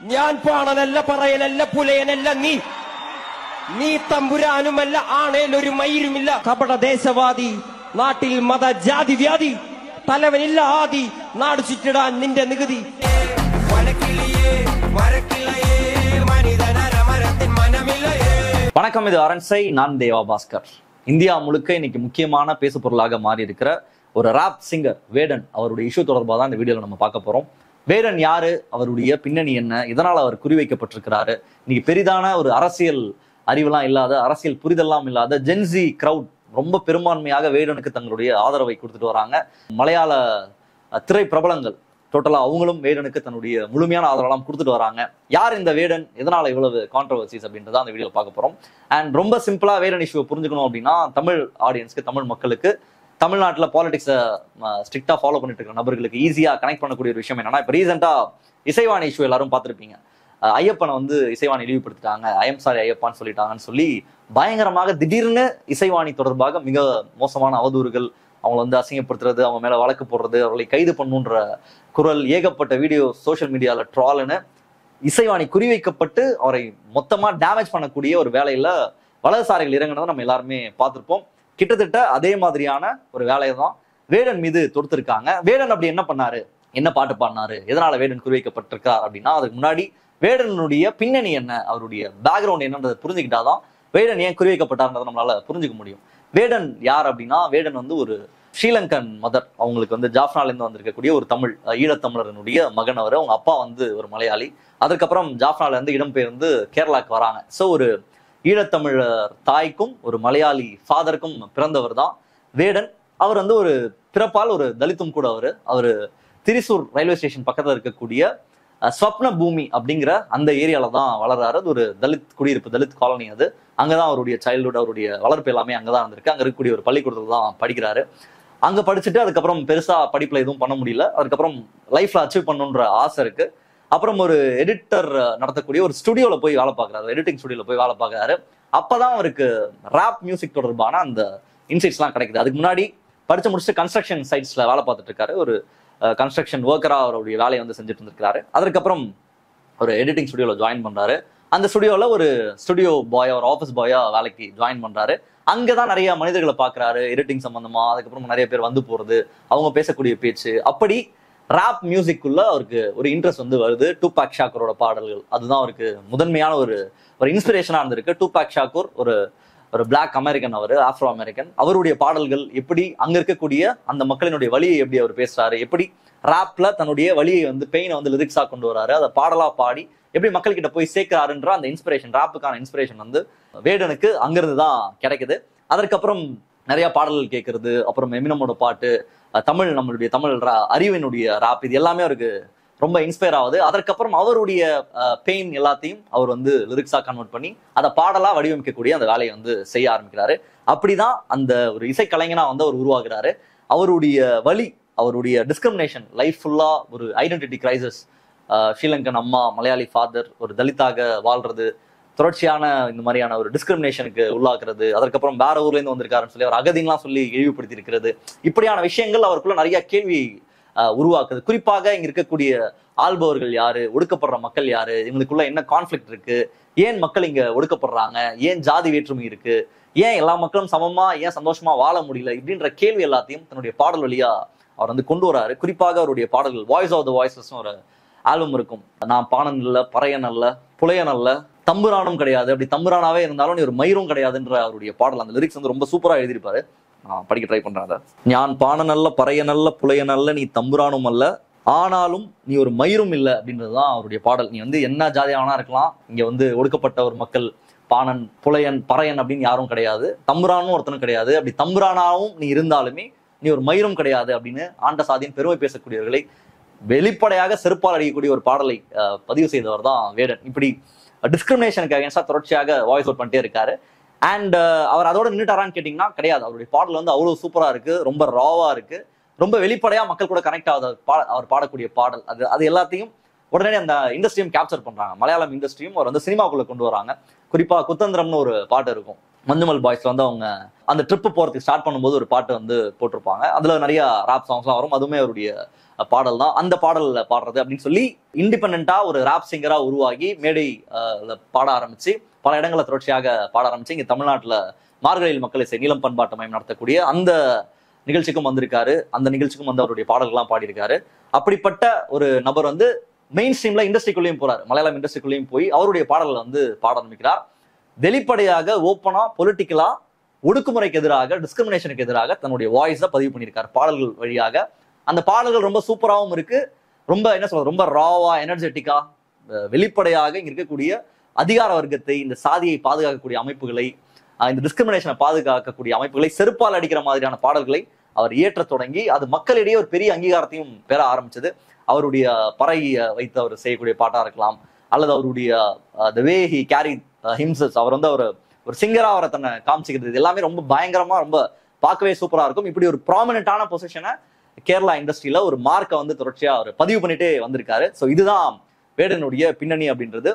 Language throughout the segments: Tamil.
ഞാൻ പാണനല്ല പറയലല്ല പുലയനല്ല നീ തമ്പുരാനുമല്ല ആണേലൊരു മയിരുമില്ല കപട ദേശവാദി നാട്ടിൽ മത ജാതി വ്യാധി തലവനില്ല ആദി നാട് ചുറ്റിടാൻ നിന്റെ നികുതി வணக்கம், இது அரண்சை. நான் தேவா பாஸ்கர். இந்தியா முழுக்க இன்னைக்கு முக்கியமான பேசு பொருளாக மாறி இருக்கிற ஒரு ராப் சிங்கர் வேடன் அவருடைய இஷ்யூ தொடர்பாக தான் இந்த வீடியோல நம்ம பார்க்க போறோம். வேடன் யாரு, அவருடைய பின்னணி என்ன, இதனால் அவர் குறிவைக்கப்பட்டிருக்கிறாரு. இன்னைக்கு பெரிதான ஒரு அரசியல் அறிவெல்லாம் இல்லாத, அரசியல் புரிதெல்லாம் இல்லாத ஜென்சி கிரவுட் ரொம்ப பெரும்பான்மையாக வேடனுக்கு தங்களுடைய ஆதரவை கொடுத்துட்டு வராங்க. மலையாள திரை பிரபலங்கள் டோட்டலா அவங்களும் வேடனுக்கு தன்னுடைய முழுமையான ஆதரவெல்லாம் கொடுத்துட்டு வராங்க. யார் இந்த வேடன், எதனால இவ்வளவு கான்ட்ரவர்சிஸ் அப்படின்றத அந்த வீடியோல பார்க்க போறோம். அண்ட் ரொம்ப சிம்பிளா வேடன் இஷ்யூ புரிஞ்சுக்கணும் அப்படின்னா, தமிழ் ஆடியன்ஸ்க்கு, தமிழ் மக்களுக்கு, தமிழ்நாட்டில் பாலிடிக்ஸை ஸ்ட்ரிக்டா ஃபாலோ பண்ணிட்டு இருக்கிற நபர்களுக்கு ஈஸியா கனெக்ட் பண்ணக்கூடிய ஒரு விஷயம் என்னன்னா, இப்போ ரீசெண்டா இசைவாணி இஷ்யூ எல்லாரும் பார்த்துருப்பீங்க. ஐயப்பனை இசைவாணி இழிவுபடுத்திட்டாங்க, ஐஎம் சாரி ஐயப்பான்னு சொல்லிட்டாங்கன்னு சொல்லி பயங்கரமாக திடீர்னு இசைவாணி தொடர்பாக மிக மோசமான அவதூறுகள், அவங்களை அசிங்கப்படுத்துறது, அவங்க மேல வழக்கு போடுறது, அவர்களை கைது பண்ணுன்ற குரல், ஏகப்பட்ட வீடியோ சோசியல் மீடியால ட்ரால்னு இசைவாணி குறிவைக்கப்பட்டு அவரை மொத்தமா டேமேஜ் பண்ணக்கூடிய ஒரு வேலையில வலதுசாரிகள் இறங்கினதை நம்ம எல்லாருமே பார்த்திருப்போம். கிட்டத்தட்ட அதே மாதிரியான ஒரு வேலையை தான் வேடன் மீது தொடுத்திருக்காங்க. வேடன் அப்படி என்ன பண்ணாரு, என்ன பாட்டு பாடினாரு, எதனால வேடன் குறிவைக்கப்பட்டிருக்கார் அப்படின்னா, அதுக்கு முன்னாடி வேடனுடைய பின்னணி என்ன, அவருடைய பேக்ரவுண்ட் என்னன்றதை புரிஞ்சுக்கிட்டாதான் வேடன் ஏன் குறிவைக்கப்பட்டார்ன்றதை நம்மளால புரிஞ்சுக்க முடியும். வேடன் யார் அப்படின்னா, வேடன் ஒரு ஸ்ரீலங்கன் மதர். அவங்களுக்கு ஜாஃப்னால இருந்து வந்திருக்கக்கூடிய ஒரு தமிழ் ஈழத்தமிழரனுடைய மகன். அவங்க அப்பா ஒரு மலையாளி. அதுக்கப்புறம் ஜாஃப்னால இருந்து இடம்பெயர்ந்து கேரளாக்கு வராங்க. ஸோ ஒரு ஈழத்தமிழர் தாய்க்கும் ஒரு மலையாளி ஃபாதருக்கும் பிறந்தவர் தான் வேடன். அவர் ஒரு பிறப்பால் ஒரு தலித்தும் கூட. அவர் திரிசூர் ரயில்வே ஸ்டேஷன் பக்கத்தில் இருக்கக்கூடிய ஸ்வப்ன பூமி அப்படிங்கிற அந்த ஏரியால தான் வளர்றாரு. அது ஒரு தலித் குடியிருப்பு, தலித் காலனி. அது அங்கதான் அவருடைய சைல்டுஹுட், அவருடைய வளர்ப்பு எல்லாமே அங்கதான் இருந்திருக்கு. அங்க இருக்கக்கூடிய ஒரு பள்ளிக்கூடத்துல தான் படிக்கிறாரு. அங்க படிச்சுட்டு அதுக்கப்புறம் பெருசா படிப்புல எதுவும் பண்ண முடியல. அதுக்கப்புறம் லைஃப்ல அச்சீவ் பண்ணுன்ற ஆசை இருக்கு. அப்புறம் ஒரு எடிட்டர் நடத்தக்கூடிய ஒரு ஸ்டுடியோல போய் வேலை பார்க்கறாரு, எடிட்டிங் ஸ்டுடியோல போய் வேலை பார்க்கறாரு. அப்பதான் அவருக்கு ராப் மியூசிக் தொடர்பான அந்த இன்சைட்ஸ் எல்லாம் கிடைக்குது. அதுக்கு முன்னாடி படிச்சு முடிச்சுட்டு கன்ஸ்ட்ரக்ஷன் சைட்ஸ்ல வேலை பார்த்துட்டு இருக்காரு. ஒரு கன்ஸ்ட்ரக்ஷன் ஒர்க்கரா அவருடைய வேலையை செஞ்சுட்டு இருந்திருக்காரு. அதுக்கப்புறம் ஒரு எடிட்டிங் ஸ்டுடியோல ஜாயின் பண்றாரு. அந்த ஸ்டுடியோல ஒரு ஸ்டுடியோ பாயா, ஒரு ஆஃபீஸ் பாயா வேலைக்கு ஜாயின் பண்றாரு. அங்கதான் நிறைய மனிதர்களை பாக்குறாரு, எடிட்டிங் சம்பந்தமா. அதுக்கப்புறம் நிறைய பேர் போறது, அவங்க பேசக்கூடிய பேச்சு, அப்படி ராப் மியூசிக்குள்ள அவருக்கு ஒரு இன்ட்ரெஸ்ட் வருது. டூபாக் ஷாக்கூரோட பாடல்கள் அதுதான் அவருக்கு முதன்மையான ஒரு இன்ஸ்பிரேஷனா இருந்திருக்கு. டூபாக் ஷாக்கூர் ஒரு பிளாக் அமெரிக்கன், ஆப்ரோ அமெரிக்கன். அவருடைய பாடல்கள் எப்படி அங்க இருக்கக்கூடிய அந்த மக்களினுடைய வழியை எப்படி அவர் பேசுறாரு, எப்படி ராப்ல தன்னுடைய வழியை பெயினை லிரிக்ஸா கொண்டு வராரு, அதை பாடலா பாடி எப்படி மக்கள் கிட்ட போய் சேர்க்கிறாருன்ற அந்த இன்ஸ்பிரேஷன், ராப்புக்கான இன்ஸ்பிரேஷன் வேடனுக்கு அங்கிருந்து தான் கிடைக்குது. அதற்கப்புறம் நிறைய பாடல்கள் கேட்கறது, அப்புறம் எமினமோட பாட்டு, நம்மளுடைய தமிழ் அறிவினுடைய ராப், இது எல்லாமே அவருக்கு ரொம்ப இன்ஸ்பயர் ஆகுது. அதற்கப்புறம் அவருடைய பெயின் எல்லாத்தையும் அவர் லிரிக்ஸா கன்வெர்ட் பண்ணி அதை பாடலா வடிவமைக்கக்கூடிய அந்த வேலையை செய்ய ஆரம்பிக்கிறாரு. அப்படிதான் அந்த ஒரு இசைக்கலைஞனா அவர் உருவாகிறாரு. அவருடைய வழி, அவருடைய டிஸ்கிரிமினேஷன், லைஃப் ஃபுல்லா ஒரு ஐடென்டிட்டி கிரைசிஸ், ஸ்ரீலங்கன் அம்மா, மலையாளி ஃபாதர், ஒரு தலித்தாக வாழ்றது, தொடர்ச்சியான இந்த மாதிரியான ஒரு டிஸ்கிரிமினேஷனுக்கு உள்ளாக்குறது, அதற்கப்புறம் வேற ஊர்ல இருந்து வந்திருக்காருன்னு சொல்லி அவர் அகதின்லாம் சொல்லி இழிவுபடுத்தி இருக்கிறது, இப்படியான விஷயங்கள் அவருக்குள்ள நிறைய கேள்வி உருவாக்குது. குறிப்பாக இங்க இருக்கக்கூடிய ஆள்பவர்கள் யாரு, ஒடுக்கப்படுற மக்கள் யாரு, இவங்களுக்குள்ள என்ன கான்ஃபிளிக்ட் இருக்கு, ஏன் மக்கள் இங்க ஒடுக்கப்படுறாங்க, ஏன் ஜாதி வேற்றுமை இருக்கு, ஏன் எல்லா மக்களும் சமமா, ஏன் சந்தோஷமா வாழ முடியல, இப்படின்ற கேள்வி எல்லாத்தையும் தன்னுடைய பாடல் வழியா அவர் கொண்டு வராரு. குறிப்பாக அவருடைய பாடல்கள், வாய்ஸ் ஆஃப் த வாய்ஸஸ் ஒரு ஆல்பம் இருக்கும். நான் பாணன் அல்ல, பறையன் அல்ல, புலையன் அல்ல, தம்புரானும் கிடையாது, அப்படி தம்புரானாவே இருந்தாலும் நீ ஒரு மயிரும் கிடையாதுன்ற அவருடைய பாடல், அந்த லிரிக்ஸ் ரொம்ப சூப்பரா எழுதியிருப்பாரு. படிக்க ட்ரை பண்றாங்க. ஞான் பாணன் அல்ல, பறையன் அல்ல, புலையன் அல்ல, நீ தம்புரானும் அல்ல, ஆனாலும் நீ ஒரு மயிரும் இல்லை அப்படின்றதுதான் அவருடைய பாடல். நீ என்ன ஜாதியானா இருக்கலாம், இங்க ஒடுக்கப்பட்ட ஒரு மக்கள், பாணன், புலையன், பறையன் அப்படின்னு யாரும் கிடையாது, தம்புரானும் ஒருத்தனும் கிடையாது, அப்படி தம்புரானாவும் நீ இருந்தாலுமே நீ ஒரு மயிரும் கிடையாது அப்படின்னு ஆண்ட சாதியின் பெருமை பேசக்கூடியவர்களை வெளிப்படையாக செருப்பால் அடிக்கக்கூடிய ஒரு பாடலை பதிவு செய்தவர் தான் வேடன். இப்படி டிஸ்கிரிமினேஷனுக்கு அகேன்ஸ்டா தொடர்ச்சியாக வாய்ஸ் அவுட் பண்ணிட்டே இருக்காரு. அண்ட் அவர் அதோட நின்றுட்டாரான்னு கேட்டீங்கன்னா கிடையாது. அவருடைய பாடல் அவ்வளவு சூப்பரா இருக்கு, ரொம்ப ராவா இருக்கு, ரொம்ப வெளிப்படையா மக்கள் கூட கனெக்ட் ஆகுது அவர் பாடக்கூடிய பாடல். அது எல்லாத்தையும் உடனே அந்த இண்டஸ்ட்ரியும் கேப்சர் பண்றாங்க. மலையாளம் இண்டஸ்ட்ரியும் அவர் சினிமாக்குள்ள கொண்டு வராங்க. குறிப்பா குத்தந்திரம்னு ஒரு பாட்டு இருக்கும். மஞ்சுமல் பாய்ஸ்ல வந்து அவங்க அந்த ட்ரிப் போறதுக்கு ஸ்டார்ட் பண்ணும்போது ஒரு பாட்டு வந்து போட்டிருப்பாங்க. அதுல நிறைய ராப் சாங்ஸ்லாம் வரும். அதுவுமே அவருடைய பாடல் தான். அந்த பாடல்ல பாடுறது அப்படின்னு சொல்லி இண்டிபெண்டா ஒரு ராப் சிங்கரா உருவாகி மேடை பாட ஆரம்பிச்சு பல இடங்களை தொடர்ச்சியாக பாட ஆரம்பிச்சு இங்க தமிழ்நாட்டுல மார்கழியில் மக்கள் இசை நீலம் பண்பாட்டு மையம் நடத்தக்கூடிய அந்த நிகழ்ச்சிக்கும் வந்திருக்காரு. அந்த நிகழ்ச்சிக்கும் வந்து அவருடைய பாடல்கள்லாம் பாடியிருக்காரு. அப்படிப்பட்ட ஒரு நபர் வந்து மெயின் ஸ்ட்ரீம்ல இண்டஸ்ட்ரிக்குள்ளேயும் போறாரு. மலையாளம் இண்டஸ்ட்ரிக்குள்ளேயும் போய் அவருடைய பாடல்களை வந்து பாட ஆரம்பிக்கிறார். வெளிப்படையாக ஓப்பனா பொலிட்டிக்கலா ஒடுக்குமுறைக்கு எதிராக டிஸ்கிரிமினேஷனுக்கு எதிராக தன்னுடைய வாய்ஸை பதிவு பண்ணியிருக்காரு பாடல்கள் வழியாக. அந்த பாடல்கள் ரொம்ப சூப்பராகவும் இருக்கு. ரொம்ப என்ன சொல்றது, ரொம்ப ராவா எனர்ஜெட்டிக்கா வெளிப்படையாக இங்க இருக்கக்கூடிய அதிகார வர்க்கத்தை, இந்த சாதியை பாதுகாக்கக்கூடிய அமைப்புகளை, இந்த டிஸ்கிரிமினேஷனை பாதுகாக்கக்கூடிய அமைப்புகளை செருப்பால் அடிக்கிற மாதிரியான பாடல்களை அவர் இயற்ற தொடங்கி அது மக்களிடையே ஒரு பெரிய அங்கீகாரத்தையும் பெற ஆரம்பிச்சது. அவருடைய பறை வைத்து அவர் செய்யக்கூடிய பாட்டா இருக்கலாம், அல்லது அவருடைய த வே ஹி கேரி ஹிம்செல்ஸ், அவர் வந்து ஒரு சிங்கரா அவரை தன்னை காமிச்சிக்கிறது, இது எல்லாமே ரொம்ப பயங்கரமா ரொம்ப பார்க்கவே சூப்பரா இருக்கும். இப்படி ஒரு ப்ராமினென்டான பொசிஷனை கேரளா இண்டஸ்ட்ரியில ஒரு மார்க்கை வந்து தொடர்ச்சியா அவர் பதிவு பண்ணிட்டே வந்திருக்காரு. ஸோ இதுதான் வேடனுடைய பின்னணி அப்படின்றது.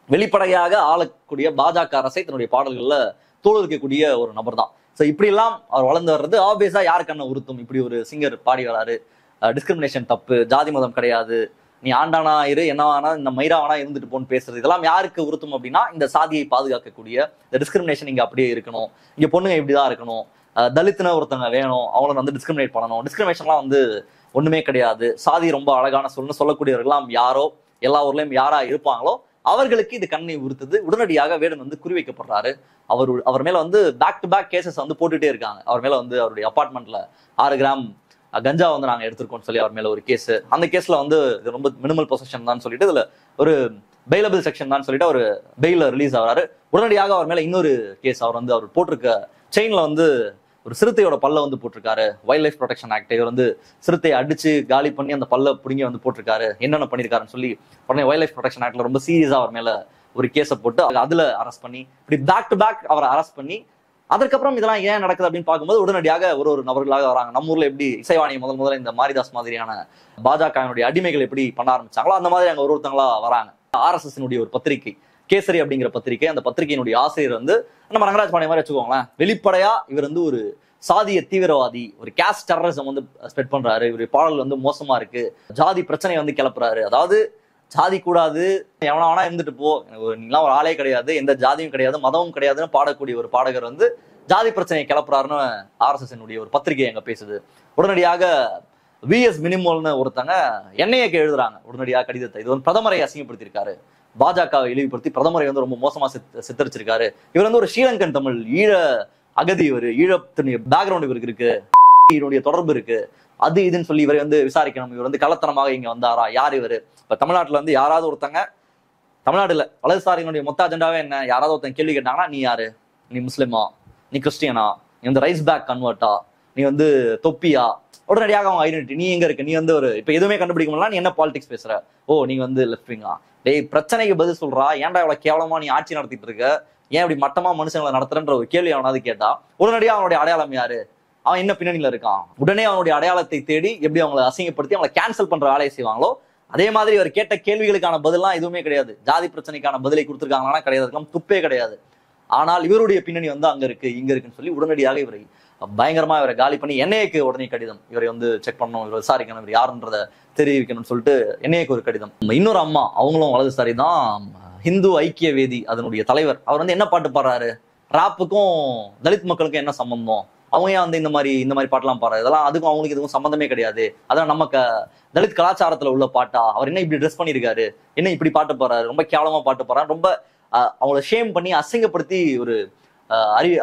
வெளிப்படையாக ஆளக்கூடிய பாஜக அரசை தன்னுடைய பாடல்கள்ல தோல்விக்கக்கூடிய ஒரு நபர் தான். ஸோ இப்படி எல்லாம் அவர் வளர்ந்து வர்றது ஆப்வியஸா யாருக்கண்ண உறுத்தும்? இப்படி ஒரு சிங்கர் பாடி வராரு, டிஸ்கிரிமினேஷன் தப்பு, ஜாதி மதம் கிடையாது, நீ ஆண்டானா இரு, என்னவானா இந்த மயிராவானா இருந்துட்டு போன்னு பேசுறது, இதெல்லாம் யாருக்கு உறுத்தும் அப்படின்னா இந்த சாதியை பாதுகாக்கக்கூடிய இந்த டிஸ்கிரிமினேஷன் இங்க அப்படியே இருக்கணும், இங்க பொண்ணுங்க இப்படிதான் இருக்கணும், தலித்துன ஒருத்தவங்க வேணும், அவங்கள வந்து டிஸ்கிரிமினேட் பண்ணணும், டிஸ்கிரிமினேஷன்லாம் வந்து ஒண்ணுமே கிடையாது, சாதி ரொம்ப அழகான சொல்லக்கூடியவர்கள்லாம் யாரோ எல்லா ஊர்லயும் யாரா இருப்பாங்களோ அவர்களுக்கு இது கண்ணை உறுத்துது. உடனடியாக வேடன் வந்து குறிவைக்கப்படுறாரு. அவர் மேல வந்து பேக் டு பேக் கேசஸ் வந்து போட்டுட்டே இருக்காங்க. அவர் மேல வந்து அவருடைய அபார்ட்மெண்ட்ல 6 கிராம் கஞ்சா வந்து நாங்க எடுத்திருக்கோம்னு சொல்லி அவர் மேல ஒரு கேஸ். அந்த கேஸ்ல வந்து இது ரொம்ப மினிமல் பொசிஷன் தான் சொல்லிட்டு இதுல ஒரு பெயிலபிள் செக்ஷன் தான் சொல்லிட்டு அவர் பெயில ரிலீஸ் ஆகிறாரு. உடனடியாக அவர் மேல இன்னொரு கேஸ் அவர் வந்து அவர் போட்டிருக்க செயின்ல வந்து ஒரு சிறுத்தையோட பல்ல வந்து போட்டிருக்காரு. வைல்ட் லைஃப் ப்ரொடெக்ஷன் ஆக்ட், இவர் வந்து சிறுத்தையை அடிச்சு காலி பண்ணி அந்த பல்ல பிடிங்கி வந்து போட்டிருக்காரு, என்னென்ன பண்ணிருக்காருன்னு சொல்லி உடனே வைல்ட் லைஃப் ப்ரொடெக்ஷன் ஆக்ட்ல ரொம்ப சீரியஸா அவர் மேல ஒரு கேஸை போட்டு அதுல அரெஸ்ட் பண்ணி இப்படி பேக் டு பேக் அவரை அரெஸ்ட் பண்ணி அதுக்கப்புறம் இதெல்லாம் ஏன் நடக்குது அப்படின்னு பார்க்கும்போது உடனடியாக ஒரு நபர்களாக வராங்க. நம்ம ஊர்ல எப்படி இசைவாணி முதல்ல இந்த மாரிதாஸ் மாதிரியான பாஜகவினுடைய அடிமைகள் எப்படி பண்ண ஆரம்பிச்சாங்களோ அந்த மாதிரி அங்க ஒருத்தங்களா வராங்க. RSS ஒரு பத்திரிகை கேசரி அப்படிங்கிற பத்திரிகை, அந்த பத்திரிகையினுடைய ஆசிரியர் வந்து நம்ம ரங்கராஜ் பாண்டிய மாதிரி வச்சுக்கோங்களேன், வெளிப்படையா இவர் வந்து ஒரு சாதிய தீவிரவாதி, ஒரு கேஸ்ட் டெரரிசம் வந்து ஸ்ப்ரெட் பண்றாரு, இவருடைய பாடல் வந்து மோசமா இருக்கு, ஜாதி பிரச்சனை வந்து கிளப்புறாரு, அதாவது ஜாதி கூடாது, எவனா வேணா இருந்துட்டு போ, நீங்களாம் ஒரு ஆளே கிடையாது, எந்த ஜாதியும் கிடையாது, மதமும் கிடையாதுன்னு பாடக்கூடிய ஒரு பாடகர் வந்து ஜாதி பிரச்சனையை கிளப்புறாருன்னு RSS ஒரு பத்திரிகை அங்க பேசுது. உடனடியாக VS மினிமோல்னு ஒருத்தங்க NIAக்கு எழுதுறாங்க உடனடியாக கடிதத்தை. இது வந்து பிரதமரை அசிங்கப்படுத்தியிருக்காரு, பாஜகவை இழிவுபடுத்தி பிரதமரை வந்து ரொம்ப மோசமா சித்தரிச்சிருக்காரு, இவர் வந்து ஒரு ஸ்ரீலங்கன் தமிழ் ஈழ அகதி, இவர் ஈழத்தினுடைய பேக்ரவுண்ட் இவருக்கு இருக்கு, இதனுடைய தொடர்பு இருக்கு, அது இதுன்னு சொல்லி இவரை வந்து விசாரிக்கணும், இவர் வந்து கள்ளத்தனமாக இங்க வந்தாரா, யார் இவரு? இப்ப தமிழ்நாட்டுல வந்து யாராவது ஒருத்தங்க, தமிழ்நாடுல வலதுசாரிகளுடைய மொத்த அஜெண்டாவே என்ன, யாராவது ஒருத்தங்க கேள்வி கேட்டாங்கன்னா நீ யாரு, நீ முஸ்லிமா, நீ கிறிஸ்டியனா, நீ வந்து ரைஸ் பேக் கன்வெர்ட்டா, நீ வந்து தொப்பியா, உடனடியாக அவங்க ஐடென்டிட்டி, நீ எங்க இருக்க, நீ வந்து ஒரு இப்ப எதுவுமே கண்டுபிடிக்க முடியல, நீ என்ன பாலிடிக்ஸ் பேசுற, ஓ நீங்க வந்து லெஃப்ட் விங்கா, டேய் பிரச்சனைக்கு பதில் சொல்றா, ஏன்டா இவ்வளவு கேவலமா நீ ஆட்சி நடத்திட்டு இருக்க, ஏன் இப்படி மட்டமா மனுஷங்களை நடத்துறன்ற ஒரு கேள்வி அவனாவது கேட்டா உடனடியாக அவனுடைய அடையாளம் யாரு, அவன் என்ன பின்னணியில இருக்கான், உடனே அவனுடைய அடையாளத்தை தேடி எப்படி அவங்களை அசிங்கப்படுத்தி அவங்களை கேன்சல் பண்ற வேலையை செய்வாங்களோ அதே மாதிரி அவர் கேட்ட கேள்விகளுக்கான பதிலாம் எதுவுமே கிடையாது. ஜாதி பிரச்சனைக்கான பதிலை கொடுத்துருக்காங்கன்னா கிடையாது, துப்பே கிடையாது. ஆனால் இவருடைய பின்னணி வந்து அங்க இருக்கு இங்க இருக்குன்னு சொல்லி உடனடியாக இவரை பயங்கரமா இவரை காலி பண்ணி NIAக்கு உடனே கடிதம், இவரை வந்து செக் பண்ணணும், இவர் விசாரிக்கணும், இவர் யாருன்றத தெரிவிக்கணும்னு சொல்லிட்டு NIAக்கு ஒரு கடிதம். இன்னொரு அம்மா, அவங்களும் வலதுசாரி தான், ஹிந்து ஐக்கிய வேதி அதனுடைய தலைவர். அவர் வந்து என்ன பாட்டு பாடுறாரு, ராப்புக்கும் தலித் மக்களுக்கும் என்ன சம்பந்தம், அவங்க ஏன் வந்து இந்த மாதிரி பாட்டெல்லாம் பாடுறாரு, இதெல்லாம் அதுக்கும் அவங்களுக்கு எதுவும் சம்பந்தமே கிடையாது, அதான் நம்ம தலித் கலாச்சாரத்துல உள்ள பாட்டா, அவர் என்ன இப்படி ட்ரெஸ் பண்ணியிருக்காரு, என்ன இப்படி பாட்டு பாடுறாரு, ரொம்ப கேவலமா பாட்டு பாடுறாரு, ரொம்ப அவங்கள ஷேம் பண்ணி அசிங்கப்படுத்தி ஒரு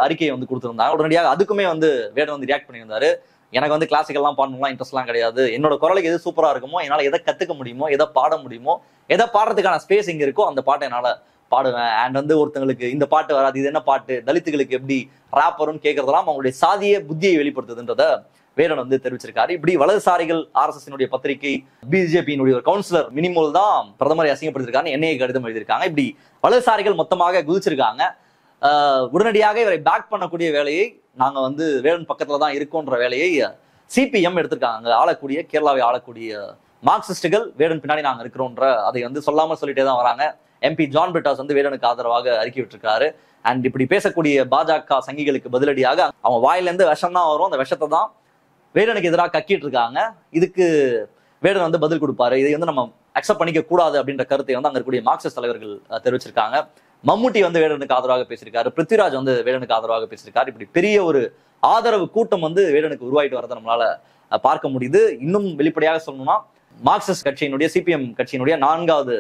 அறிக்கையை வந்து கொடுத்துருந்தாங்க. உடனடியாக அதுக்குமே வந்து வேடன் வந்து ரியாக்ட் பண்ணியிருந்தாரு. எனக்கு வந்து கிளாசிக்கல்லாம் பாடணும்லாம் இன்ட்ரெஸ்ட்லாம் கிடையாது, என்னோட குரலுக்கு எது சூப்பரா இருக்குமோ, என்னால் எதை கத்துக்க முடியுமோ, எதை பாட முடியுமோ, எதை பாடுறதுக்கான ஸ்பேஸ் இங்க இருக்கோ அந்த பாட்டை என்னால பாடுவேன். அண்ட் வந்து ஒருத்தங்களுக்கு இந்த பாட்டு வராது, இது என்ன பாட்டு, தலித்துகளுக்கு எப்படி ராப் வரும்னு கேட்கறதெல்லாம் அவங்களுடைய சாதிய புத்தியை வெளிப்படுத்துதுன்றத வேடன் வந்து தெரிவிச்சிருக்காரு. இப்படி வலதுசாரிகள் RSS பத்திரிகை, BJP ஒரு கவுன்சிலர் மினிமோல் தான் பிரதமரை அசிங்கப்படுத்திருக்காங்க, NIA கடிதம் எழுதியிருக்காங்க. இப்படி வலதுசாரிகள் மொத்தமாக குதிச்சிருக்காங்க. உடனடியாக இவரை பேக் பண்ணக்கூடிய வேலையை, நாங்க வந்து வேடன் பக்கத்துல தான் இருக்கோன்ற வேலையை CPM எடுத்திருக்காங்க. ஆளக்கூடிய கேரளாவை ஆளக்கூடிய மார்க்சிஸ்டுகள் வேடன் பின்னாடி நாங்க இருக்கிறோன்ற அதை வந்து சொல்லாம சொல்லிட்டே தான் வராங்க. MP ஜான் பிரிட்டாஸ் வந்து வேடனுக்கு ஆதரவாக அறிக்கை விட்டிருக்காரு. அண்ட் இப்படி பேசக்கூடிய பாஜக சங்கிகளுக்கு பதிலடியாக அவன் வாயிலிருந்து விஷம் தான் வரும், அந்த விஷத்தை தான் வேடனுக்கு எதிராக கக்கிட்டு இருக்காங்க. இதுக்கு வேடன் வந்து பதில் கொடுப்பாரு. இதை வந்து நம்ம அக்செப்ட் பண்ணிக்க கூடாது அப்படின்ற கருத்தை வந்து அங்க இருக்கக்கூடிய மார்க்சிஸ்ட் தலைவர்கள் தெரிவிச்சிருக்காங்க. மம்முட்டி வந்து வேடனுக்கு ஆதரவாக பேசியிருக்காரு, பிருத்விராஜ் வந்து வேடனுக்கு ஆதரவாக பேசியிருக்காரு. இப்படி பெரிய ஒரு ஆதரவு கூட்டம் வந்து வேடனுக்கு உருவாயிட்டு வரதை நம்மளால பார்க்க முடியுது. இன்னும் வெளிப்படையாக சொல்லணும்னா மார்க்சிஸ்ட் கட்சியினுடைய CPM கட்சியினுடைய 4வது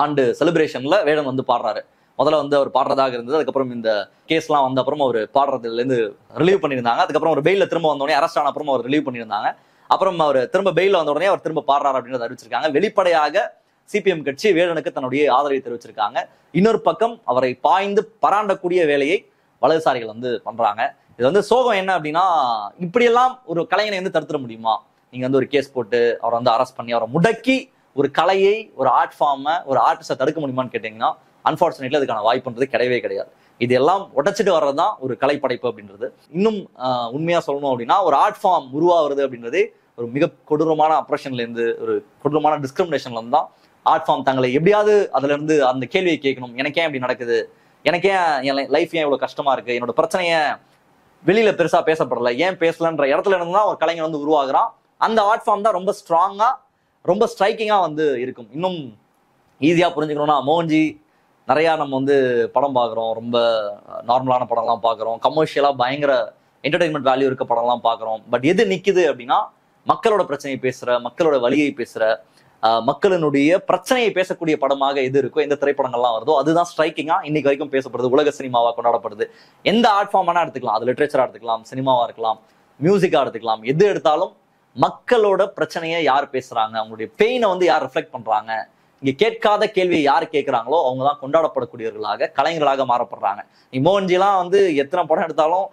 ஆண்டு செலிப்ரேஷன்ல வேடன் வந்து பாடுறாரு. முதல்ல வந்து அவர் பாடுறதாக இருந்தது. அதுக்கப்புறம் இந்த கேஸ்லாம் வந்த அப்புறம் அவர் பாடுறதுல இருந்து ரிலீவ் பண்ணியிருந்தாங்க. அதுக்கப்புறம் ஒரு பெயில திரும்ப வந்த உடனே அரெஸ்ட் ஆன அப்புறம் அவர் ரிலீவ் பண்ணியிருந்தாங்க. அப்புறம் அவர் திரும்ப பெயில வந்த உடனே அவர் திரும்ப பாடுறாரு அப்படின்றத அறிவிச்சிருக்காங்க. வெளிப்படையாக CPM கட்சி வேடனுக்கு தன்னுடைய ஆதரவை தெரிவிச்சிருக்காங்க. இன்னொரு பக்கம் அவரை பாய்ந்து பராண்டக்கூடிய வேலையை வலதுசாரிகள் வந்து பண்றாங்க. இது வந்து சோகம் என்ன அப்படின்னா, இப்படியெல்லாம் ஒரு கலைஞனை வந்து தடுத்துட முடியுமா? நீங்க வந்து ஒரு கேஸ் போட்டு அவரை வந்து அரெஸ்ட் பண்ணி அவரை முடக்கி ஒரு கலையை, ஒரு ஆர்ட் ஃபார்மை, ஒரு ஆர்டிஸ்டை தடுக்க முடியுமான்னு கேட்டீங்கன்னா அன்பார்ச்சுனேட்லி அதுக்கான வாய்ப்புன்றது கிடையவே கிடையாது. இது எல்லாம் உடைச்சிட்டு வர்றதுதான் ஒரு கலைப்படைப்பு அப்படின்றது. இன்னும் உண்மையா சொல்லணும் அப்படின்னா, ஒரு ஆர்ட் ஃபார்ம் உருவாகிறது அப்படின்றதே ஒரு மிக கொடூரமான அப்ரஷன்ல இருந்து, ஒரு கொடூரமான டிஸ்கிரிமினேஷன்ல இருந்து தான் ஆர்ட் ஃபார்ம் தங்களை எப்படியாவது அதுல இருந்து அந்த கேள்வியை கேட்கணும். எனக்கு ஏன் இப்படி நடக்குது, எனக்கு ஏன் என் லைஃப் ஏன் இவ்வளவு கஷ்டமா இருக்கு, என்னோட பிரச்சனைய வெளியில பெருசா பேசப்படல, ஏன் பேசலன்ற இடத்துல இருந்து தான் ஒரு கலைஞர் வந்து உருவாகுறான். அந்த ஆர்ட் ஃபார்ம் தான் ரொம்ப ஸ்ட்ராங்கா, ரொம்ப ஸ்ட்ரைக்கிங்கா வந்து இருக்கும். இன்னும் ஈஸியா புரிஞ்சுக்கணும்னா, மோகன்ஜி நிறைய நம்ம வந்து படம் பார்க்குறோம், ரொம்ப நார்மலான படம்லாம் பார்க்குறோம், கமர்ஷியலா பயங்கர என்டர்டைன்மெண்ட் வேல்யூ இருக்க படம்லாம் பார்க்குறோம். பட் எது நிக்குது அப்படின்னா, மக்களோட பிரச்சனையை பேசுற, மக்களோட வலியை பேசுற, மக்களினுடைய பிரச்சனையை பேசக்கூடிய படமாக எது இருக்கோ, எந்த திரைப்படங்கள்லாம் வருதோ அதுதான் ஸ்ட்ரைக்கிங்கா இன்னைக்கு வரைக்கும் பேசப்படுது, உலக சினிமாவா கொண்டாடப்படுது. எந்த ஆர்ட் ஃபார்மானா எடுத்துக்கலாம், அது லிட்ரேச்சரா எடுத்துக்கலாம், சினிமாவா இருக்கலாம், மியூசிக்கா எடுத்துக்கலாம், எது எடுத்தாலும் மக்களோட பிரச்சனையை யார் பேசுறாங்க, அவங்களுடைய பெயினை வந்து யார் ரிஃப்ளெக்ட் பண்றாங்க, இங்க கேட்காத கேள்வியை யார் கேட்கிறாங்களோ அவங்க தான் கொண்டாடப்படக்கூடியவர்களாக, கலைஞர்களாக மாறப்படுறாங்க. மோகன்ஜிலாம் வந்து எத்தனை படம் எடுத்தாலும்,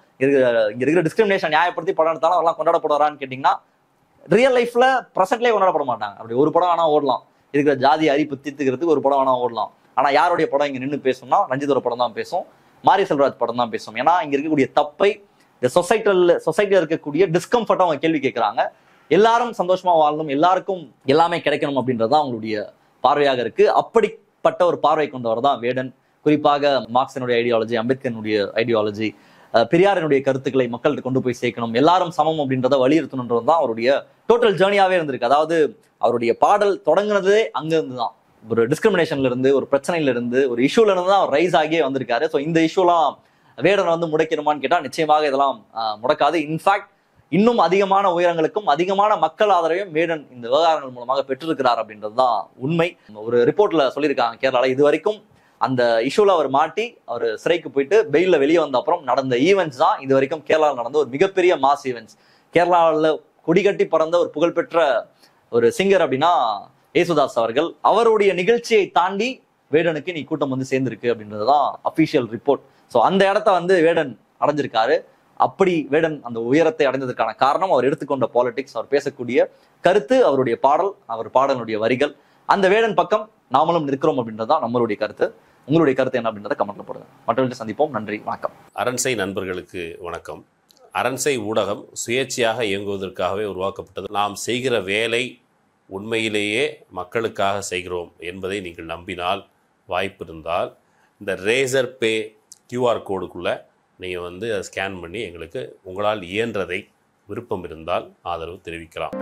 இங்க இருக்கிற டிஸ்கிரிமினேஷன் நியாயப்படுத்தி படம் எடுத்தாலும் அவெல்லாம் கொண்டாடப்படுறான்னு கேட்டீங்கன்னா, ரியல் லைஃப்ல பிரசன்ட்லேயே கொண்டாடப்பட மாட்டாங்க. அப்படி ஒரு படம் வேணா ஓடலாம், இருக்கிற ஜாதி அரிப்பு தீர்த்துக்கிறதுக்கு ஒரு படம் வேணா ஓடலாம். ஆனா யாருடைய படம் இங்க நின்று பேசும்னா ரஞ்சிதோட படம் தான் பேசும், மாரி செல்வராஜ் படம் தான் பேசும். ஏன்னா இங்க இருக்கக்கூடிய தப்பை, இந்த சொசைட்டில இருக்கக்கூடிய டிஸ்கம்ஃபர்ட்டை அவங்க கேள்வி கேட்கிறாங்க. எல்லாரும் சந்தோஷமா வாழணும், எல்லாருக்கும் எல்லாமே கிடைக்கணும் அப்படின்றதான் அவங்களுடைய பார்வையாக இருக்கு. அப்படிப்பட்ட ஒரு பார்வை கொண்டவர் தான் வேடன். குறிப்பாக மார்க்சினுடைய ஐடியாலஜி, அம்பேத்கருடைய ஐடியாலஜி, பெரியாரினுடைய கருத்துக்களை மக்கள்கிட்ட கொண்டு போய் சேர்க்கணும், எல்லாரும் சமம் அப்படின்றத வலியுறுத்தணுன்றது தான் அவருடைய டோட்டல் ஜேர்னியாவே இருந்திருக்கு. அதாவது அவருடைய பாடல் தொடங்குனதே அங்க இருந்து தான், ஒரு டிஸ்கிரிமினேஷன்ல இருந்து, ஒரு பிரச்சனையில இருந்து, ஒரு இஷ்யூல இருந்து தான் அவர் ரைஸ் ஆகியே வந்திருக்காரு. ஸோ இந்த இஷ்யூலாம் வேடன் வந்து முடக்கணுமான்னு கேட்டா நிச்சயமாக இதெல்லாம் முடக்காது. இன்ஃபேக்ட் இன்னும் அதிகமான உயரங்களுக்கும் அதிகமான மக்கள் ஆதரவையும் வேடன் இந்த விவகாரங்கள் மூலமாக பெற்றிருக்கிறார் அப்படின்றது தான் உண்மை. ஒரு ரிப்போர்ட்ல சொல்லியிருக்காங்க கேரளால, இது வரைக்கும் அந்த இஷ்யூல அவர் மாட்டி அவர் சிறைக்கு போயிட்டு பெயில வெளியே வந்த அப்புறம் நடந்த ஈவெண்ட்ஸ் தான் இது வரைக்கும் கேரளாவில் நடந்த ஒரு மிகப்பெரிய மாஸ் ஈவெண்ட்ஸ். கேரளாவில் கொடிகட்டி பறந்த ஒரு புகழ்பெற்ற ஒரு சிங்கர் அப்படின்னா ஏசுதாஸ் அவர்கள். அவருடைய நிகழ்ச்சியை தாண்டி வேடனுக்கு நீ கூட்டம் வந்து சேர்ந்திருக்கு அப்படின்றதுதான் அபிஷியல் ரிப்போர்ட். ஸோ அந்த இடத்த வந்து வேடன் அடைஞ்சிருக்காரு. அப்படி வேடன் அந்த உயரத்தை அடைந்ததற்கான காரணம் அவர் எடுத்துக்கொண்ட பாலிடிக்ஸ், அவர் பேசக்கூடிய கருத்து, அவருடைய பாடல், அவர் பாடலுடைய வரிகள். அந்த வேடன் பக்கம் நாமளும் நிற்கிறோம் அப்படின்றதான் நம்மளுடைய கருத்து. உங்களுடைய கருத்து என்ன அப்படின்றத கமெண்ட்ல போடுங்க. மற்றவர்கள் சந்திப்போம். நன்றி, வணக்கம். அரண்சை நண்பர்களுக்கு வணக்கம். அரண்சை ஊடகம் சுயேட்சையாக இயங்குவதற்காகவே உருவாக்கப்பட்டது. நாம் செய்கிற வேலை உண்மையிலேயே மக்களுக்காக செய்கிறோம் என்பதை நீங்கள் நம்பினால், வாய்ப்பு இருந்தால் இந்த ரேசர் பே QR கோடுக்குள்ளே நீங்கள் வந்து அதை ஸ்கேன் பண்ணி எங்களுக்கு உங்களால் இயன்றதை, விருப்பம் இருந்தால் ஆதரவு தெரிவிக்கலாம்.